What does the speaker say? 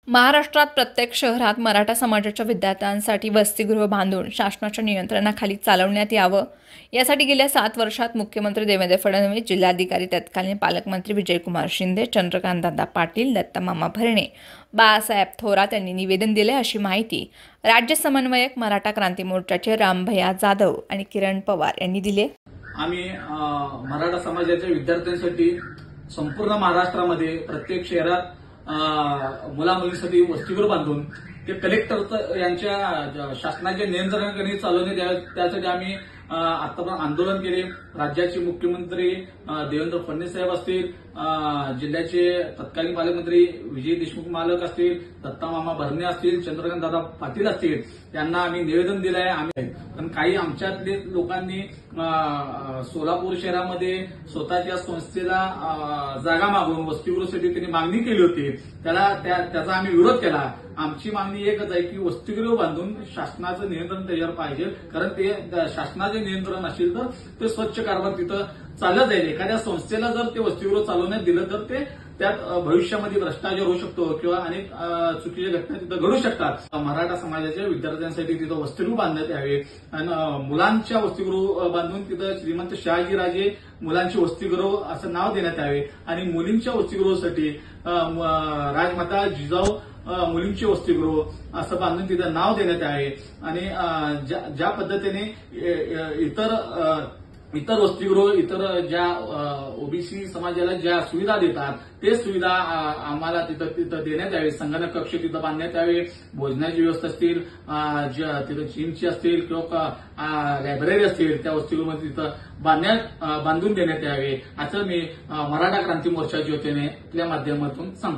महाराष्ट्रात प्रत्येक शहरात मराठा समाजाच्या विद्यार्थ्यांसाठी वसतिगृह बांधून शासनाच्या नियंत्रणाखाली चालवण्यात यावं यासाठी गेल्या 7 वर्षात मुख्यमंत्री देवेंद्र फडणवीस, जिल्हाधिकारी तत्कालीन पालकमंत्री विजयकुमार शिंदे, चंद्रकांतदादा पाटील, दत्ता भरणे, बाळासाहेब थोरात यांनी निवेदन दिले अशी माहिती राज्य समन्वयक मराठा क्रांती मोर्चाचे रामभैया जाधव आणि किरण पवार यांनी दिली। आम्ही मराठा समाजाच्या विद्यार्थ्यांसाठी संपूर्ण महाराष्ट्रामध्ये प्रत्येक शहरात मुला-मुलींसाठी वसतिगृह बांधून ते कलेक्टर यांच्या शासनाच्या नियंत्रणाखाली चालवण्यात यावे त्यासाठी आम्ही आतापर्यंत आंदोलन केले। राज्याचे मुख्यमंत्री देवेंद्र फडणवीस साहेब असतील, जिल्ह्याचे तत्कालीन पालकमंत्री विजय देशमुख मालक असतील, दत्ता भरणे असतील, चंद्रकांतदादा पाटील असतील, त्यांना आम्ही निवेदन दिलं आहे। पण काही आमच्यातले लोकांनी सोलापूर शहरामध्ये स्वतःच्या संस्थेला जागा मागून वसतिगृहासाठी त्यांनी मागणी केली होती, त्याचा आम्ही विरोध केला। आमची मागणी एकच आहे की वसतिगृह बांधून शासनाचं नियंत्रण त्याच्यावर पाहिजे, कारण ते शासनाचे नियंत्रण असेल तर ते स्वच्छ कारभार तिथं चालत जाईल। एखाद्या संस्थेला जर ते वसतिगृह चालवण्यात दिलं तर ते त्यात भविष्यामध्ये भ्रष्टाचार होऊ शकतो किंवा अनेक चुकीच्या घटना तिथं घडू शकतात। मराठा समाजाच्या विद्यार्थ्यांसाठी तिथं वसतिगृह बांधण्यात यावे आणि मुलांच्या वसतिगृह बांधून तिथं श्रीमंत शहाजीराजे मुलांची वसतिगृह असं नाव देण्यात यावे आणि मुलींच्या वसतिगृहासाठी राजमाता जिजाऊ मुलींची वसतिगृह असं बांधून तिथं नाव देण्यात यावे आणि ज्या पद्धतीने इतर वसतिगृह इतर ज्या ओबीसी समाजाला ज्या सुविधा देतात ते सुविधा आम्हाला तिथं देण्यात यावे। संगणक कक्ष तिथं बांधण्यात यावे, भोजनाची व्यवस्था असतील, तिथं जिमची असतील किंवा लायब्ररी असतील त्या वसतिगृहामध्ये तिथं बांधून देण्यात यावे असं मी मराठा क्रांती मोर्चाच्या वतीने आपल्या माध्यमातून सांगतो।